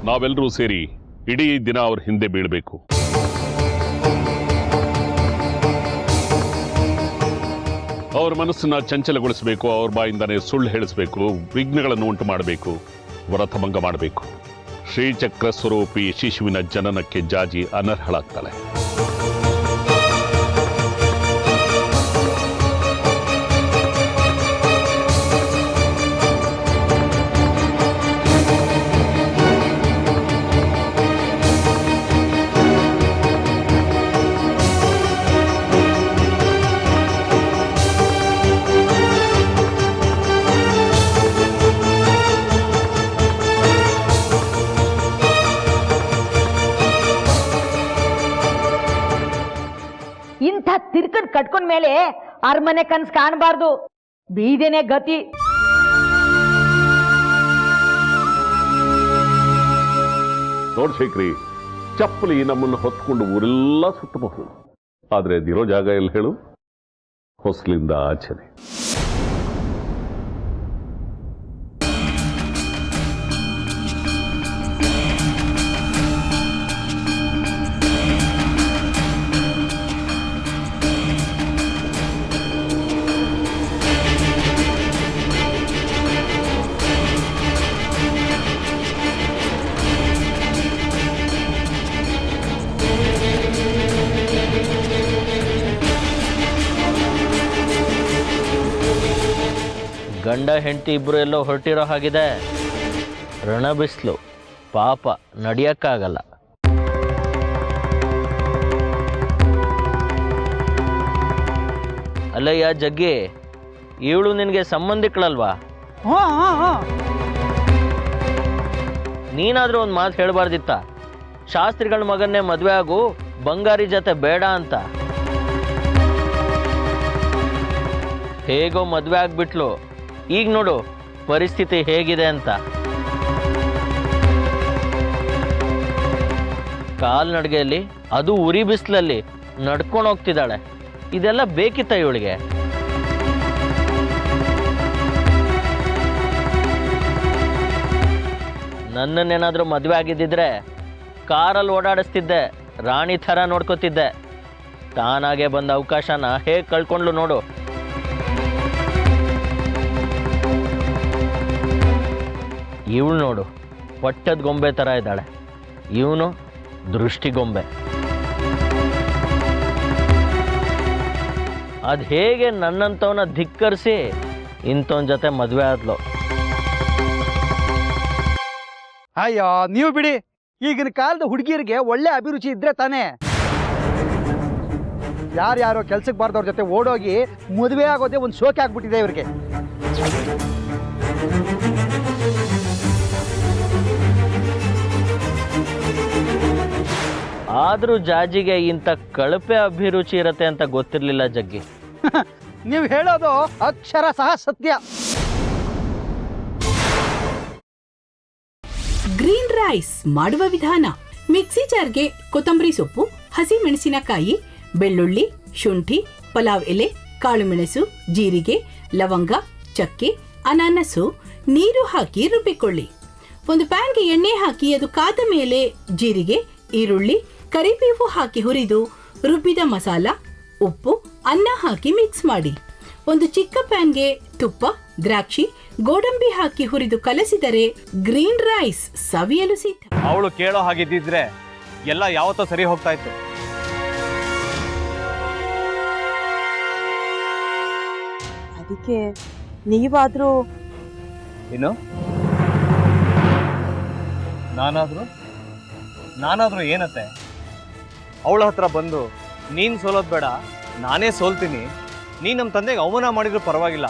ನಾವೆಲ್ಲರೂ ಸೇರಿ ಇಡೀ ದಿನ ಅವ್ರ ಹಿಂದೆ ಬೀಳಬೇಕು. ಅವ್ರ ಮನಸ್ಸನ್ನ ಚಂಚಲಗೊಳಿಸಬೇಕು, ಅವ್ರ ಬಾಯಿಂದಾನೆ ಸುಳ್ಳು ಹೇಳಿಸಬೇಕು, ವಿಘ್ನಗಳನ್ನು ಉಂಟು ಮಾಡಬೇಕು, ವ್ರತಭಂಗ ಮಾಡಬೇಕು. ಶ್ರೀಚಕ್ರ ಸ್ವರೂಪಿ ಶಿಶುವಿನ ಜನನಕ್ಕೆ ಜಾಜಿ ಅನರ್ಹಳಾಗ್ತಾಳೆ. ಇಂಥ ತಿರ್ಕನ್ ಕಟ್ಕೊಂಡ ಮೇಲೆ ಅರಮನೆ ಕನ್ಸ್ ಕಾಣಬಾರ್ದು, ಬೀದೇನೆ ಗತಿ. ನೋಡ್ ಶೇಖರಿ, ಚಪ್ಪಲಿ ನಮ್ಮನ್ನು ಹೊತ್ಕೊಂಡು ಊರೆಲ್ಲ ಸುತ್ತಬಹುದು, ಆದ್ರೆ ಅದಿರೋ ಜಾಗ ಎಲ್ಲಿ ಹೇಳು? ಹೊಸ್ಲಿಂದ ಆಚೆನೆ. ಗಂಡ ಹೆಂಡತಿ ಇಬ್ಬರು ಎಲ್ಲೋ ಹೊರಟಿರೋ ಹಾಗಿದೆ. ರಣ ಬಿಸಿಲು, ಪಾಪ ನಡೆಯಕ್ಕಾಗಲ್ಲ. ಅಲ್ಲಯ್ಯ ಜಗ್ಗಿ, ಇವಳು ನಿನಗೆ ಸಂಬಂಧಿಕಳಲ್ವಾ? ನೀನಾದ್ರೂ ಒಂದು ಮಾತು ಹೇಳಬಾರ್ದಿತ್ತ? ಶಾಸ್ತ್ರಿಗಳ ಮಗನ್ನೇ ಮದುವೆ ಆಗು, ಬಂಗಾರಿ ಜೊತೆ ಬೇಡ ಅಂತ. ಹೇಗೋ ಮದುವೆ ಆಗ್ಬಿಟ್ಲು, ಈಗ ನೋಡು ಪರಿಸ್ಥಿತಿ ಹೇಗಿದೆ ಅಂತ. ಕಾಲ್ನಡಿಗೆಯಲ್ಲಿ, ಅದು ಉರಿ ಬಿಸಿಲಲ್ಲಿ ನಡ್ಕೊಂಡು ಹೋಗ್ತಿದ್ದಾಳೆ. ಇದೆಲ್ಲ ಬೇಕಿತ್ತ ಇವಳಿಗೆ? ನನ್ನನ್ನೇನಾದ್ರೂ ಮದುವೆ ಆಗಿದ್ದಿದ್ರೆ ಕಾರಲ್ಲಿ ಓಡಾಡಿಸ್ತಿದ್ದೆ, ರಾಣಿ ಥರ ನೋಡ್ಕೋತಿದ್ದೆ. ತಾನಾಗೆ ಬಂದ ಅವಕಾಶನ ಹೇಗೆ ಕಳ್ಕೊಂಡ್ಲು ನೋಡು. ಇವಳು ನೋಡು ಪಟ್ಟದ ಗೊಂಬೆ ಥರ ಇದ್ದಾಳೆ, ಇವನು ದೃಷ್ಟಿಗೊಂಬೆ. ಅದು ಹೇಗೆ ನನ್ನಂಥವನ್ನ ಧಿಕ್ಕರಿಸಿ ಇಂಥವನ ಜೊತೆ ಮದುವೆ ಆದ್ಲು. ಅಯ್ಯೋ ನೀವು ಬಿಡಿ, ಈಗಿನ ಕಾಲದ ಹುಡುಗಿಯರಿಗೆ ಒಳ್ಳೆ ಅಭಿರುಚಿ ಇದ್ರೆ ತಾನೇ. ಯಾರ್ಯಾರೋ ಕೆಲ್ಸಕ್ಕೆ ಬಾರ್ದವ್ರ ಜೊತೆ ಓಡೋಗಿ ಮದುವೆ ಆಗೋದೇ ಒಂದು ಶೋಕಿ ಆಗ್ಬಿಟ್ಟಿದೆ ಇವ್ರಿಗೆ. ಆದ್ರೂ ಜಾಜಿಗೆ ಇಂಥ ಕಳಪೆ ಅಭಿರುಚಿ ಇರತ್ತೆ ಅಂತ ಗೊತ್ತಿರಲಿಲ್ಲ ಜಗ್ಗಿ. ನೀವು ಹೇಳೋದು ಅಕ್ಷರ ಸಹ ಸತ್ಯ. ಗ್ರೀನ್ ರೈಸ್ ಮಾಡುವ ವಿಧಾನ: ಮಿಕ್ಸಿ ಜಾರ್ಗೆ ಕೊತ್ತಂಬರಿ ಸೊಪ್ಪು, ಹಸಿ ಮೆಣಸಿನಕಾಯಿ, ಬೆಳ್ಳುಳ್ಳಿ, ಶುಂಠಿ, ಪಲಾವ್ ಎಲೆ, ಕಾಳುಮೆಣಸು, ಜೀರಿಗೆ, ಲವಂಗ, ಚಕ್ಕೆ, ಅನಾನಸು, ನೀರು ಹಾಕಿ ರುಬ್ಬಿಕೊಳ್ಳಿ. ಒಂದು ಪ್ಯಾನ್ಗೆ ಎಣ್ಣೆ ಹಾಕಿ ಅದು ಕಾದ ಮೇಲೆ ಜೀರಿಗೆ, ಈರುಳ್ಳಿ, ಕರಿಬೇವು ಹಾಕಿ ಹುರಿದು ರುಬ್ಬಿದ ಮಸಾಲ, ಉಪ್ಪು, ಅನ್ನ ಹಾಕಿ ಮಿಕ್ಸ್ ಮಾಡಿ. ಒಂದು ಚಿಕ್ಕ ಪ್ಯಾನ್ಗೆ ತುಪ್ಪ, ದ್ರಾಕ್ಷಿ, ಗೋಡಂಬಿ ಹಾಕಿ ಹುರಿದು ಕಲಸಿದರೆ ಗ್ರೀನ್ ರೈಸ್ ಸವಿಯಲು ಸಿದ್ಧ. ಅವಳು ಕೇಳೋ ಹಾಗಿದ್ದಿದ್ರೆ ಎಲ್ಲ ಯಾವತ್ತೋ ಸರಿ ಹೋಗ್ತಾ ಇತ್ತು. ಅದಕ್ಕೆ ನೀವಾದ್ರೂ ಏನು? ನಾನಾದ್ರೂ ಏನತ್ತೆ? ಅವಳ ಹತ್ರ ಬಂದು ನೀನು ಸೋಲೋದು ಬೇಡ, ನಾನೇ ಸೋಲ್ತೀನಿ, ನೀನು ನಮ್ಮ ತಂದೆಗೆ ಅವಮಾನ ಮಾಡಿದ್ರು ಪರವಾಗಿಲ್ಲ,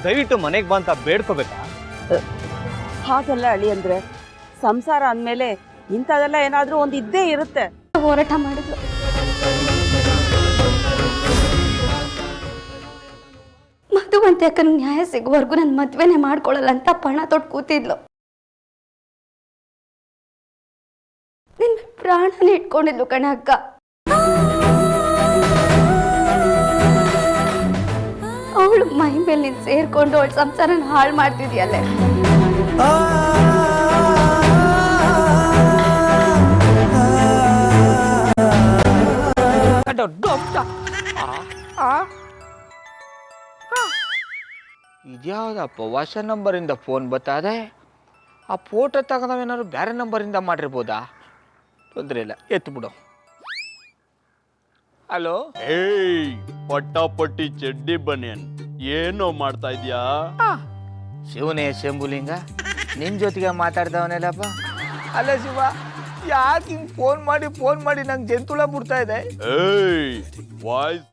ದಯವಿಟ್ಟು ಮನೆಗೆ ಬಾ ಅಂತ ಬೇಡ್ಕೋಬೇಕಾ? ಹಾಗೆಲ್ಲ ಅಳಿ ಅಂದ್ರೆ ಸಂಸಾರ ಅಂದಮೇಲೆ ಇಂಥದೆಲ್ಲ ಏನಾದ್ರೂ ಒಂದು ಇದ್ದೇ ಇರುತ್ತೆ. ಹೋರಾಟ ಮಾಡಿದ್ರು. ಮಧುವಂತೆ ಅಕ್ಕನ ನ್ಯಾಯ ಸಿಗುವವರೆಗೂ ನನ್ನ ಮದ್ವೆನೆ ಮಾಡ್ಕೊಳ್ಳಲ್ಲ ಅಂತ ಪಣ ತೊಟ್ಟು ಕೂತಿದ್ಲು. ನಿನ್ನ ಪ್ರಾಣನ ಇಟ್ಕೊಂಡಿದ್ಲು ಕಣ ಅಕ್ಕ. ಅವಳು ಮೈ ಮೇಲೆ ನೀನು ಸೇರ್ಕೊಂಡು ಅವಳ ಸಂಸಾರನ ಹಾಳು ಮಾಡ್ತಿದ್ಯಲ್ಲೇ. ಇದ್ಯಾವುದಪ್ಪ ಹೊಸ ನಂಬರಿಂದ ಫೋನ್ ಬತ್ತದೆ. ಆ ಫೋಟೋ ತಗೊಂಡವೇನಾದ್ರು ಬೇರೆ ನಂಬರಿಂದ ಮಾಡಿರ್ಬೋದಾ? ತೊಂದರೆ ಇಲ್ಲ, ಎತ್ತು ಬಿಡು. ಹಲೋ, ಏಯ್ ಪಟ್ಟಾಪಟ್ಟಿ ಚಡ್ಡಿ ಬನಿಯನ್, ಏನೋ ಮಾಡ್ತಾ ಇದ್ಯಾ? ಶಿವನೇ ಶಂಭುಲಿಂಗ, ನಿನ್ನ ಜೊತೆಗೆ ಮಾತಾಡ್ದವನೇಲಪ್ಪ. ಅಲ್ಲ ಶಿವ, ಯಾಕೆ ಹಿಂಗೆ ಫೋನ್ ಮಾಡಿ ನಂಗೆ ಜಂತುಳ ಬಿಡ್ತಾ ಇದೆ? ಏಯ್ ವಾಯ್ಸ್